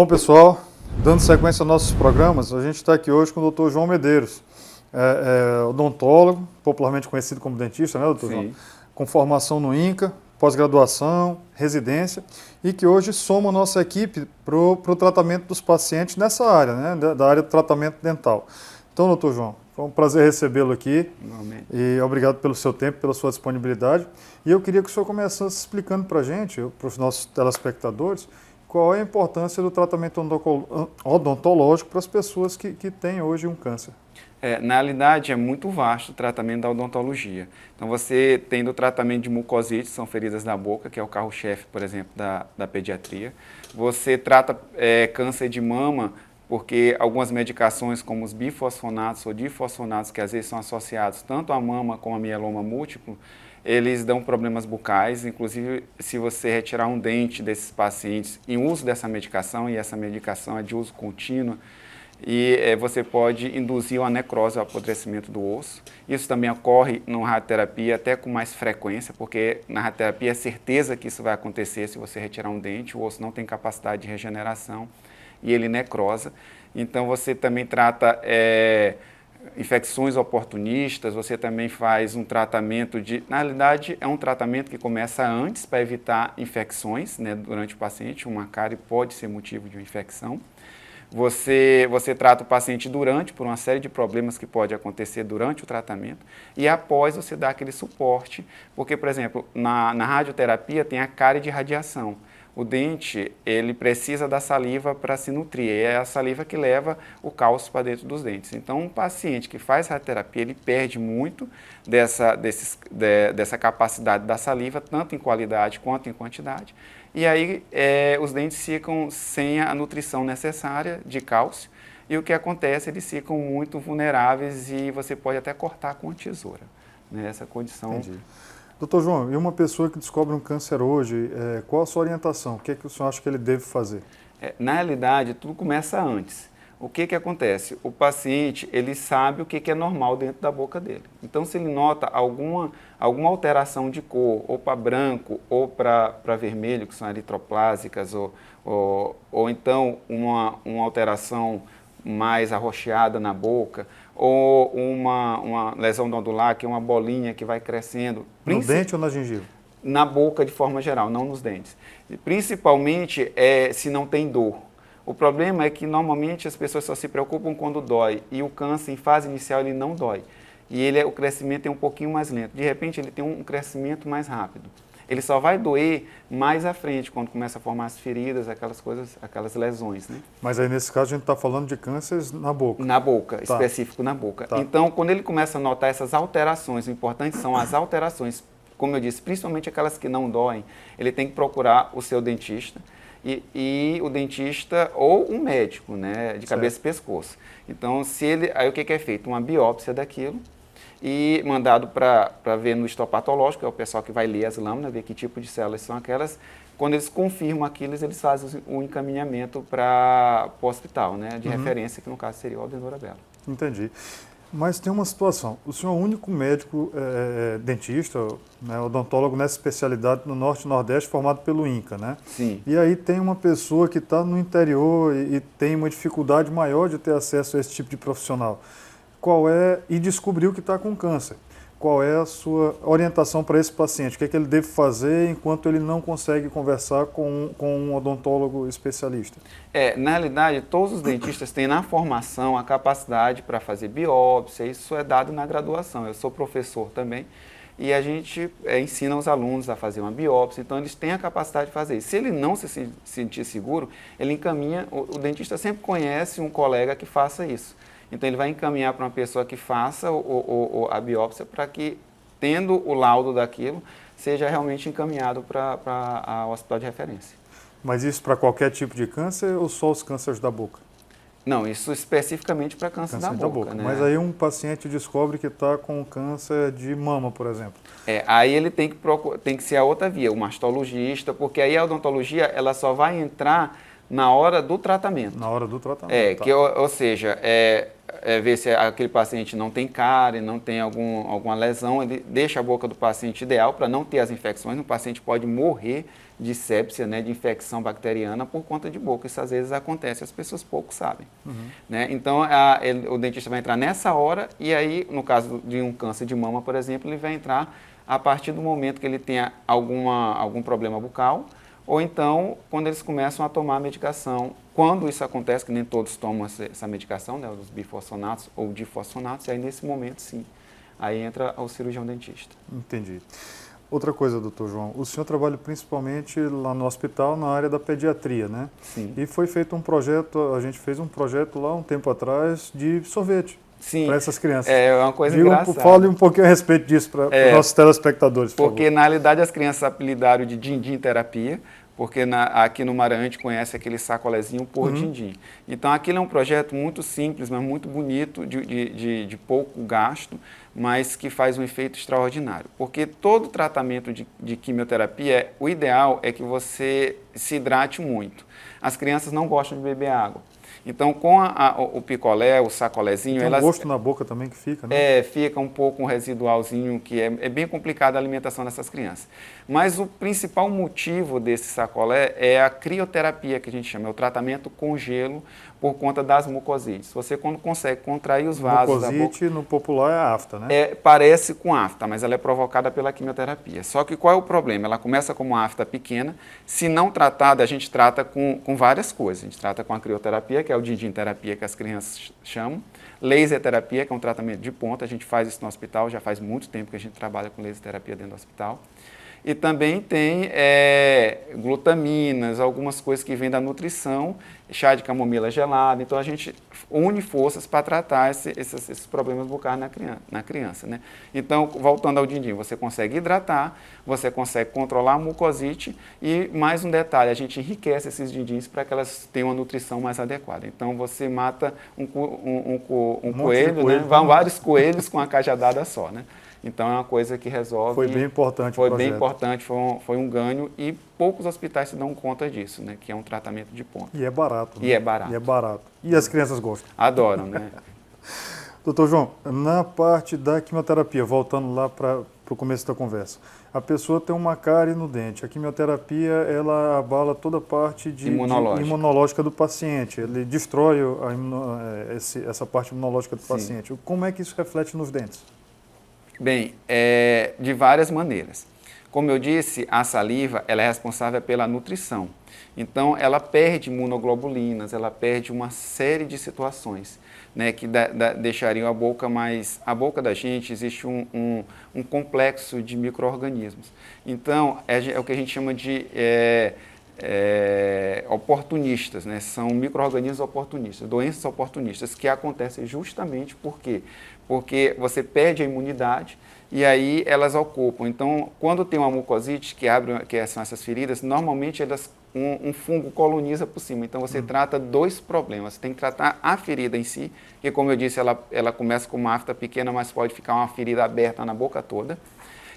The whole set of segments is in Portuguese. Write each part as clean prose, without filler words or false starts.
Bom, pessoal, dando sequência aos nossos programas, a gente está aqui hoje com o Dr. João Medeiros, odontólogo, popularmente conhecido como dentista, né, doutor João? Com formação no INCA, pós-graduação, residência, e que hoje soma a nossa equipe para o tratamento dos pacientes nessa área, né, da área do tratamento dental. Então, doutor João, foi um prazer recebê-lo aqui. Igualmente. E obrigado pelo seu tempo, pela sua disponibilidade. E eu queria que o senhor começasse explicando para a gente, para os nossos telespectadores, qual é a importância do tratamento odontológico para as pessoas que têm hoje um câncer. Na realidade, é muito vasto o tratamento da odontologia. Então, você tem do tratamento de mucosite, são feridas da boca, que é o carro-chefe, por exemplo, da pediatria. Você trata câncer de mama, porque algumas medicações, como os bifosfonatos ou difosfonatos, que às vezes são associados tanto à mama como a mieloma múltiplo, eles dão problemas bucais. Inclusive, se você retirar um dente desses pacientes em uso dessa medicação, e essa medicação é de uso contínuo, e você pode induzir uma necrose ao apodrecimento do osso. Isso também ocorre na radioterapia até com mais frequência, porque na radioterapia é certeza que isso vai acontecer se você retirar um dente, o osso não tem capacidade de regeneração e ele necrosa. Então você também trata infecções oportunistas, você também faz um tratamento na realidade é um tratamento que começa antes para evitar infecções, né, durante o paciente. Uma cárie pode ser motivo de uma infecção. Você trata o paciente durante, por uma série de problemas que pode acontecer durante o tratamento, e após você dá aquele suporte, porque, por exemplo, na radioterapia tem a cárie de radiação. O dente, ele precisa da saliva para se nutrir, é a saliva que leva o cálcio para dentro dos dentes. Então, um paciente que faz radioterapia, ele perde muito dessa capacidade da saliva, tanto em qualidade quanto em quantidade. E aí os dentes ficam sem a nutrição necessária de cálcio, e o que acontece, eles ficam muito vulneráveis e você pode até cortar com a tesoura, né, essa condição. Entendi. Doutor João, e uma pessoa que descobre um câncer hoje, qual a sua orientação? O que é que o senhor acha que ele deve fazer? Na realidade, tudo começa antes. O que acontece? O paciente, ele sabe o que é normal dentro da boca dele. Então, se ele nota alguma alteração de cor, ou para branco, ou para vermelho, que são eritroplásicas, ou então uma alteração mais arroxeada na boca, ou uma lesão nodular, que é uma bolinha que vai crescendo. No dente ou na gengiva? Na boca, de forma geral, não nos dentes. Principalmente se não tem dor. O problema é que normalmente as pessoas só se preocupam quando dói, e o câncer em fase inicial ele não dói. E o crescimento é um pouquinho mais lento. De repente ele tem um crescimento mais rápido. Ele só vai doer mais à frente, quando começa a formar as feridas, aquelas coisas, aquelas lesões, né? Mas aí nesse caso a gente está falando de cânceres na boca. Na boca, tá. Específico na boca. Tá. Então, quando ele começa a notar essas alterações, o importante são as alterações, como eu disse, principalmente aquelas que não doem, ele tem que procurar o seu dentista, e o dentista ou um médico, né, de cabeça e pescoço. Então, aí o que é feito? Uma biópsia daquilo e mandado para ver no histopatológico, que é o pessoal que vai ler as lâminas, ver que tipo de células são aquelas. Quando eles confirmam aquilo, eles fazem o encaminhamento para o hospital, né, de referência, que no caso seria o Aldenor Abela. Entendi. Mas tem uma situação, o senhor é o único médico dentista, né, odontólogo nessa especialidade no Norte e Nordeste, formado pelo INCA, né? Sim. E aí tem uma pessoa que está no interior e tem uma dificuldade maior de ter acesso a esse tipo de profissional. E descobriu que está com câncer. Qual é a sua orientação para esse paciente? O que é que ele deve fazer enquanto ele não consegue conversar com um odontólogo especialista? Na realidade, todos os dentistas têm na formação a capacidade para fazer biópsia, isso é dado na graduação. Eu sou professor também e a gente ensina os alunos a fazer uma biópsia, então eles têm a capacidade de fazer isso. Se ele não se sentir seguro, ele encaminha, o dentista sempre conhece um colega que faça isso. Então, ele vai encaminhar para uma pessoa que faça a biópsia para que, tendo o laudo daquilo, seja realmente encaminhado para o hospital de referência. Mas isso para qualquer tipo de câncer ou só os cânceres da boca? Não, isso especificamente para câncer da boca. Né? Mas aí um paciente descobre que está com câncer de mama, por exemplo. Aí ele tem que ser a outra via, o mastologista, porque aí a odontologia ela só vai entrar na hora do tratamento. Na hora do tratamento. Ou seja, ver se aquele paciente não tem cárie, não tem alguma lesão, ele deixa a boca do paciente ideal para não ter as infecções. O paciente pode morrer de sepsia, né, de infecção bacteriana por conta de boca. Isso às vezes acontece, as pessoas pouco sabem. Né? Então, o dentista vai entrar nessa hora e aí, no caso de um câncer de mama, por exemplo, ele vai entrar a partir do momento que ele tenha algum problema bucal, ou então quando eles começam a tomar a medicação. Quando isso acontece, que nem todos tomam essa medicação, né, os bifosfonatos ou difosfonatos, e aí nesse momento sim, aí entra o cirurgião dentista. Entendi. Outra coisa, doutor João, o senhor trabalha principalmente lá no hospital na área da pediatria, né? Sim. E foi feito um projeto, a gente fez um projeto lá um tempo atrás de sorvete para essas crianças. É uma coisa engraçada. Fale um pouquinho a respeito disso para os nossos telespectadores, por Porque favor. na realidade as crianças apelidaram de din-din terapia, porque aqui no Maranhão a gente conhece aquele sacolezinho por din-din. Então aquilo é um projeto muito simples, mas muito bonito, de pouco gasto, mas que faz um efeito extraordinário. Porque todo tratamento de quimioterapia, o ideal é que você se hidrate muito. As crianças não gostam de beber água. Então, com o picolé, o sacolezinho... Tem um gosto na boca também que fica, né? Fica um pouco um residualzinho, que é bem complicado a alimentação dessas crianças. Mas o principal motivo desse sacolé é a crioterapia, que a gente chama, é o tratamento com gelo por conta das mucosites. Você, quando consegue contrair os vasos da boca... no popular é a afta, né? Parece com afta, mas ela é provocada pela quimioterapia. Só que qual é o problema? Ela começa como uma afta pequena. Se não tratada, a gente trata com várias coisas. A gente trata com a crioterapia, que é o din-din terapia que as crianças chamam. Laser terapia, que é um tratamento de ponta. A gente faz isso no hospital, já faz muito tempo que a gente trabalha com laser terapia dentro do hospital. E também tem glutaminas, algumas coisas que vêm da nutrição, chá de camomila gelada. Então, a gente une forças para tratar esses problemas bucais na criança. Né? Então, voltando ao din-din, você consegue hidratar, você consegue controlar a mucosite e, mais um detalhe, a gente enriquece esses din-dins para que elas tenham uma nutrição mais adequada. Então, você mata um coelho, né? Vão vários coelhos com uma cajadada só, né? Então, é uma coisa que resolve... Foi bem importante o projeto. Foi bem importante, foi um ganho e poucos hospitais se dão conta disso, né? Que é um tratamento de ponta. E é barato. Né? E é barato. E é barato. E as crianças gostam. Adoram, né? Doutor João, na parte da quimioterapia, voltando lá para o começo da conversa, a pessoa tem uma cárie no dente. A quimioterapia, ela abala toda a parte imunológica do paciente. Ele destrói essa parte imunológica do paciente. Como é que isso reflete nos dentes? Bem, de várias maneiras. Como eu disse, a saliva ela é responsável pela nutrição. Então, ela perde imunoglobulinas, ela perde uma série de situações, né, que deixariam a boca mais... A boca da gente existe um complexo de micro-organismos. Então, é o que a gente chama de oportunistas, né? São micro-organismos oportunistas, doenças oportunistas, que acontecem justamente porque você perde a imunidade e aí elas ocupam. Então, quando tem uma mucosite que são essas feridas, normalmente um fungo coloniza por cima. Então, você trata dois problemas. Você tem que tratar a ferida em si, que, como eu disse, ela começa com uma afta pequena, mas pode ficar uma ferida aberta na boca toda.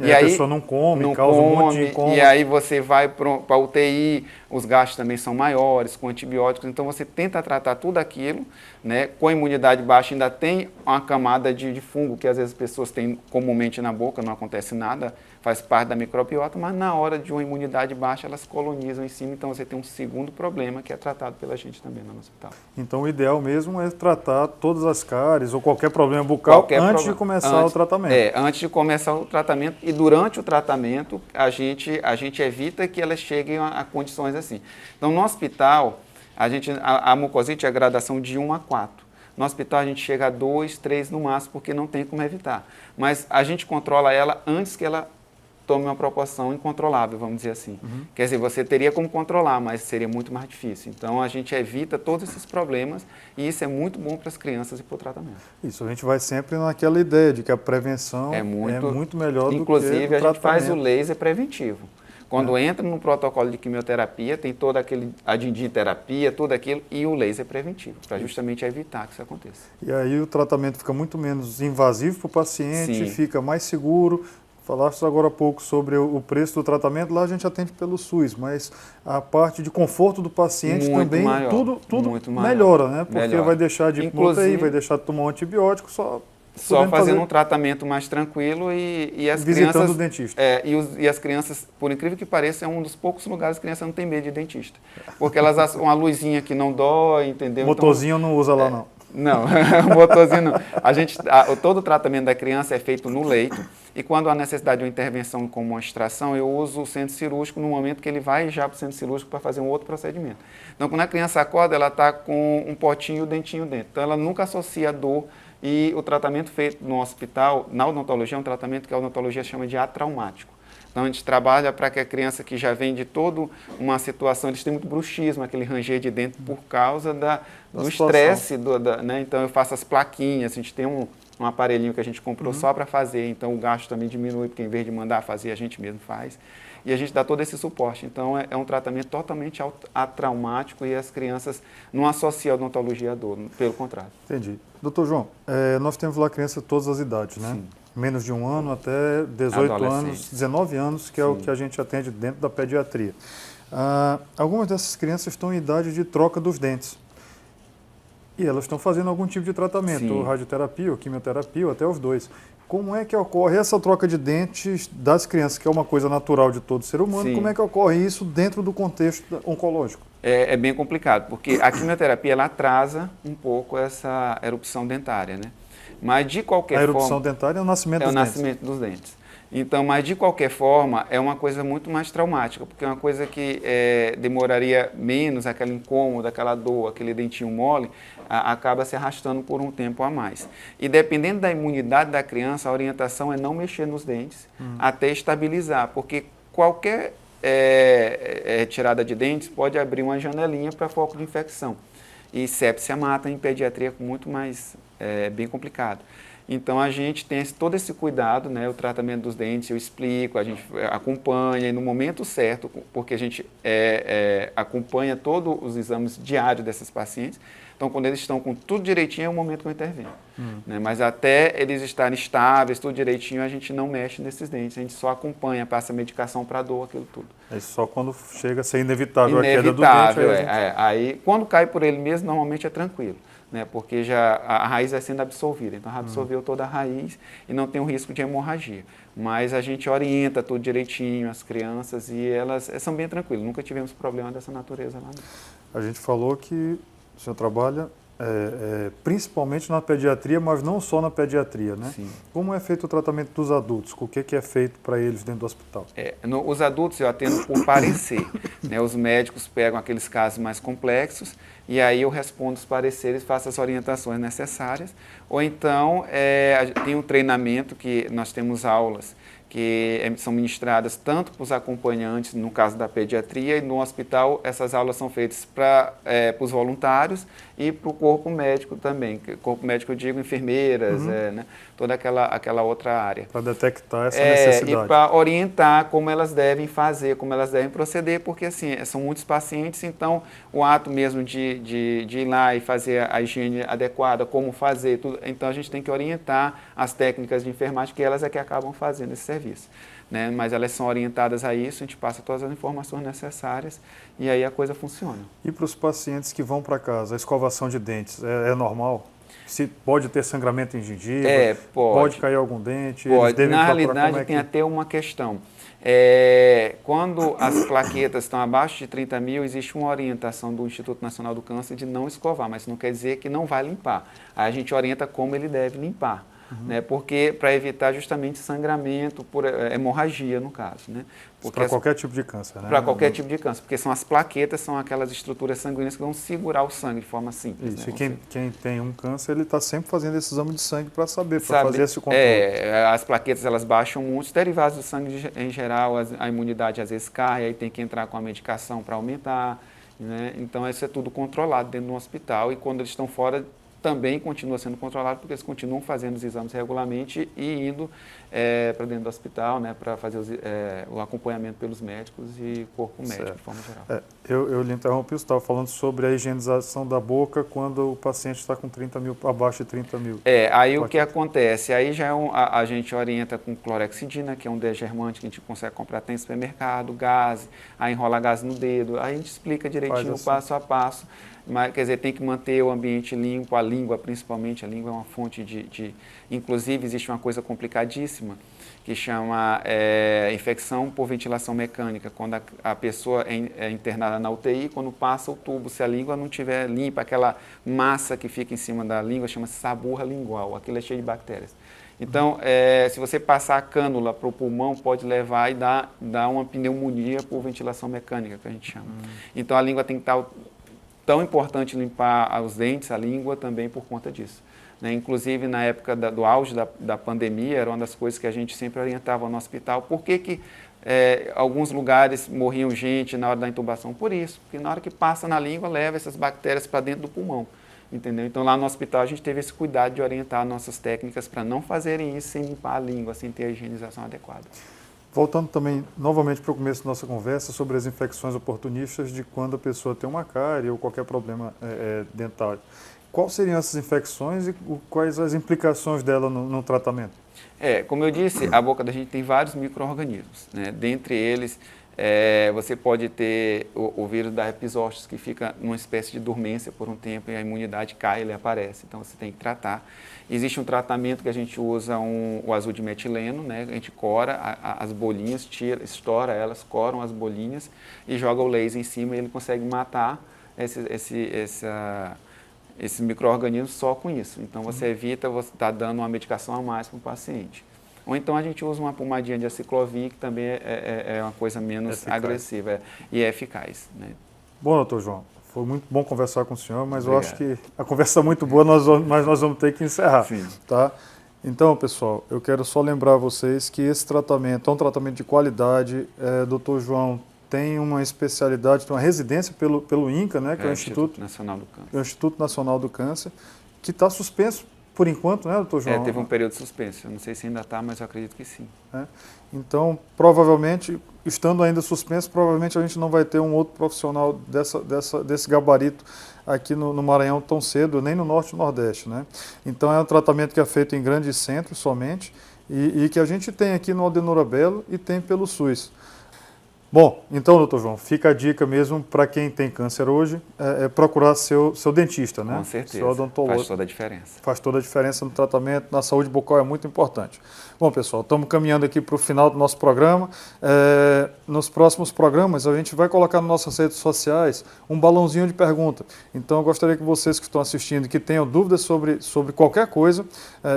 E aí a pessoa não come, causa um monte de incômodo. E aí você vai para a UTI, os gastos também são maiores, com antibióticos. Então você tenta tratar tudo aquilo, né? Com imunidade baixa ainda tem uma camada de fungo que às vezes as pessoas têm comumente na boca, não acontece nada, faz parte da microbiota, mas na hora de uma imunidade baixa elas colonizam em cima, então você tem um segundo problema que é tratado pela gente também no hospital. Então o ideal mesmo é tratar todas as cáries ou qualquer problema bucal antes de começar o tratamento. Antes de começar o tratamento e durante o tratamento a gente evita que elas cheguem a condições assim. Então no hospital a mucosite é a gradação de 1 a 4. No hospital a gente chega a 2, 3 no máximo porque não tem como evitar. Mas a gente controla ela antes que ela tome uma proporção incontrolável, vamos dizer assim. Quer dizer, você teria como controlar, mas seria muito mais difícil. Então, a gente evita todos esses problemas e isso é muito bom para as crianças e para o tratamento. Isso, a gente vai sempre naquela ideia de que a prevenção é muito melhor do que o tratamento. Inclusive, a gente faz o laser preventivo. Quando entra no protocolo de quimioterapia, tem toda a din-din terapia, tudo aquilo, e o laser preventivo, para justamente evitar que isso aconteça. E aí o tratamento fica muito menos invasivo para o paciente, fica mais seguro, Falaste agora há pouco sobre o preço do tratamento, lá a gente atende pelo SUS, mas a parte de conforto do paciente muito também, maior, tudo muito maior. melhora, né? Porque Melhora. vai deixar de Inclusive, vai deixar de tomar um antibiótico só podendo fazendo um tratamento mais tranquilo e as visitando crianças... o dentista. E as crianças, por incrível que pareça, é um dos poucos lugares que as crianças não têm medo de dentista. Porque elas acham uma luzinha que não dói, entendeu? Motorzinho então, não usa lá, não. Não, o motorzinho não. Todo o tratamento da criança é feito no leito e quando há necessidade de uma intervenção como uma extração, eu uso o centro cirúrgico no momento que ele vai já para o centro cirúrgico para fazer um outro procedimento. Então, quando a criança acorda, ela está com um potinho e o dentinho dentro. Então, ela nunca associa a dor e o tratamento feito no hospital, na odontologia, é um tratamento que a odontologia chama de atraumático. Então, a gente trabalha para que a criança que já vem de toda uma situação, eles têm muito bruxismo, aquele ranger de dente por causa do estresse. Né? Então, eu faço as plaquinhas, a gente tem um aparelhinho que a gente comprou só para fazer, então o gasto também diminui, porque em vez de mandar fazer, a gente mesmo faz. E a gente dá todo esse suporte. Então, é um tratamento totalmente atraumático e as crianças não associam a odontologia à dor, pelo contrário. Entendi. Doutor João, nós temos lá criança de todas as idades, né? Sim. Menos de 1 ano até 18 anos, 19 anos, que é o que a gente atende dentro da pediatria. Algumas dessas crianças estão em idade de troca dos dentes. E elas estão fazendo algum tipo de tratamento, ou radioterapia, ou quimioterapia, ou até os dois. Como é que ocorre essa troca de dentes das crianças, que é uma coisa natural de todo ser humano? Sim. Como é que ocorre isso dentro do contexto oncológico? É bem complicado, porque a quimioterapia ela atrasa um pouco essa erupção dentária, né? Mas de qualquer forma... A erupção dentária é o nascimento dos dentes. É o nascimento dos dentes. Então, mas de qualquer forma, é uma coisa muito mais traumática, porque é uma coisa que demoraria menos, aquele incômodo, aquela dor, aquele dentinho mole, acaba se arrastando por um tempo a mais. E dependendo da imunidade da criança, a orientação é não mexer nos dentes até estabilizar, porque qualquer tirada de dentes pode abrir uma janelinha para foco de infecção. E sepsia mata em pediatria com muito mais, bem complicado. Então, a gente tem todo esse cuidado, né, o tratamento dos dentes, eu explico, a gente acompanha e no momento certo, porque a gente acompanha todos os exames diários dessas pacientes. Então, quando eles estão com tudo direitinho, é o momento que eu intervenho. Né? Mas até eles estarem estáveis, tudo direitinho, a gente não mexe nesses dentes, a gente só acompanha, passa medicação para dor, aquilo tudo. É só quando chega a ser inevitável a queda do dente. Aí, quando cai por ele mesmo, normalmente é tranquilo. Né, porque já a raiz vai sendo absorvida, então absorveu toda a raiz e não tem o risco de hemorragia. Mas a gente orienta tudo direitinho, as crianças, e elas são bem tranquilas, nunca tivemos problema dessa natureza lá. A gente falou que o senhor trabalha principalmente na pediatria, mas não só na pediatria, né? Sim. Como é feito o tratamento dos adultos? O que é feito para eles dentro do hospital? Os adultos eu atendo por parecer. Né? Os médicos pegam aqueles casos mais complexos e aí eu respondo os pareceres, faço as orientações necessárias. Ou então, tem um treinamento que nós temos aulas que são ministradas tanto para os acompanhantes, no caso da pediatria, e no hospital essas aulas são feitas para os voluntários e para o corpo médico também. Corpo médico eu digo enfermeiras, né, toda aquela outra área. Para detectar essa necessidade. E para orientar como elas devem fazer, como elas devem proceder, porque assim, são muitos pacientes, então o ato mesmo de ir lá e fazer a higiene adequada, como fazer, tudo, então a gente tem que orientar as técnicas de enfermagem, que elas é que acabam fazendo esse serviço. Né? Mas elas são orientadas a isso, a gente passa todas as informações necessárias e aí a coisa funciona. E para os pacientes que vão para casa, a escovação de dentes é normal? Se pode ter sangramento em gengiva? Pode cair algum dente? Pode. Na realidade, tem até uma questão. Quando as plaquetas estão abaixo de 30 mil, existe uma orientação do Instituto Nacional do Câncer de não escovar, mas isso não quer dizer que não vai limpar. Aí a gente orienta como ele deve limpar. Né, porque para evitar justamente sangramento por hemorragia, no caso. Né? Para qualquer tipo de câncer, né? Para qualquer tipo de câncer, porque as plaquetas são aquelas estruturas sanguíneas que vão segurar o sangue de forma simples. Isso, né? E quem tem um câncer, ele está sempre fazendo esse exame de sangue para saber, para fazer esse controle. As plaquetas elas baixam muito, os derivados do sangue em geral, a imunidade às vezes cai, aí tem que entrar com a medicação para aumentar. Né? Então isso é tudo controlado dentro do hospital e quando eles estão fora, também continua sendo controlado, porque eles continuam fazendo os exames regularmente e indo para dentro do hospital, né, para fazer o acompanhamento pelos médicos e corpo médico, de forma geral. Eu lhe interrompi, você estava falando sobre a higienização da boca quando o paciente está com 30 mil, abaixo de 30 mil. Aí o que acontece? Aí já a gente orienta com clorexidina, que é um degermante que a gente consegue comprar até em supermercado, gás, aí enrola gás no dedo, aí a gente explica direitinho o passo a passo. Mas, quer dizer, tem que manter o ambiente limpo, a língua principalmente, a língua é uma fonte inclusive, existe uma coisa complicadíssima que chama infecção por ventilação mecânica, quando a pessoa é internada na UTI, quando passa o tubo, se a língua não estiver limpa, aquela massa que fica em cima da língua chama-se saburra lingual, aquilo é cheio de bactérias. Então, se você passar a cânula para o pulmão, pode levar e dar uma pneumonia por ventilação mecânica, que a gente chama. Então, a língua tem que estar... Tão importante limpar os dentes, a língua, também por conta disso. Né? Inclusive, na época do auge da pandemia, era uma das coisas que a gente sempre orientava no hospital. Por que alguns lugares morriam gente na hora da intubação? Por isso, porque na hora que passa na língua, leva essas bactérias para dentro do pulmão. Entendeu? Então, lá no hospital, a gente teve esse cuidado de orientar nossas técnicas para não fazerem isso sem limpar a língua, sem ter a higienização adequada. Voltando também novamente para o começo da nossa conversa sobre as infecções oportunistas de quando a pessoa tem uma cárie ou qualquer problema dentário. Quais seriam essas infecções e quais as implicações dela no tratamento? Como eu disse, a boca da gente tem vários micro-organismos, né? Dentre eles, você pode ter o vírus da herpes zoster, que fica numa espécie de dormência por um tempo e a imunidade cai, ele aparece, então você tem que tratar. Existe um tratamento que a gente usa o azul de metileno, né? A gente cora as bolinhas, estoura elas, coram as bolinhas e joga o laser em cima e ele consegue matar esses micro-organismos só com isso. Então você evita, você está dando uma medicação a mais para o paciente. Ou então a gente usa uma pomadinha de aciclovir, que também é uma coisa menos agressiva e é eficaz. Né? Bom, doutor João, foi muito bom conversar com o senhor, mas eu acho que a conversa é muito boa, mas nós vamos ter que encerrar. Sim. Tá? Então, pessoal, eu quero só lembrar a vocês que esse tratamento é um tratamento de qualidade. Doutor João tem uma especialidade, tem uma residência pelo INCA, né, que é o Instituto Nacional do Câncer. É o Instituto Nacional do Câncer, que está suspenso por enquanto, né, doutor João? Teve um período suspenso. Eu não sei se ainda está, mas eu acredito que sim. Então, provavelmente, estando ainda suspenso, provavelmente a gente não vai ter um outro profissional desse gabarito aqui no Maranhão tão cedo, nem no Norte e no Nordeste, né? Então, é um tratamento que é feito em grandes centros somente e que a gente tem aqui no Aldenora Belo e tem pelo SUS. Bom, então, doutor João, fica a dica mesmo para quem tem câncer hoje, procurar seu dentista, né? Com certeza, seu odontologista. faz toda a diferença. Faz toda a diferença no tratamento, na saúde bucal é muito importante. Bom, pessoal, estamos caminhando aqui para o final do nosso programa. Nos próximos programas, a gente vai colocar nas nossas redes sociais um balãozinho de pergunta. Então, eu gostaria que vocês que estão assistindo, que tenham dúvidas sobre qualquer coisa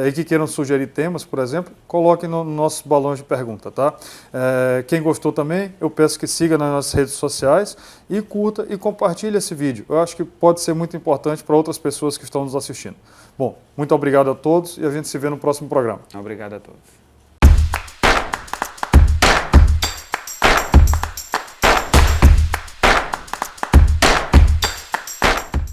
e que queiram sugerir temas, por exemplo, coloquem no nosso balão de pergunta, tá? Quem gostou também, eu peço que siga nas nossas redes sociais e curta e compartilhe esse vídeo. Eu acho que pode ser muito importante para outras pessoas que estão nos assistindo. Bom, muito obrigado a todos e a gente se vê no próximo programa. Obrigado a todos.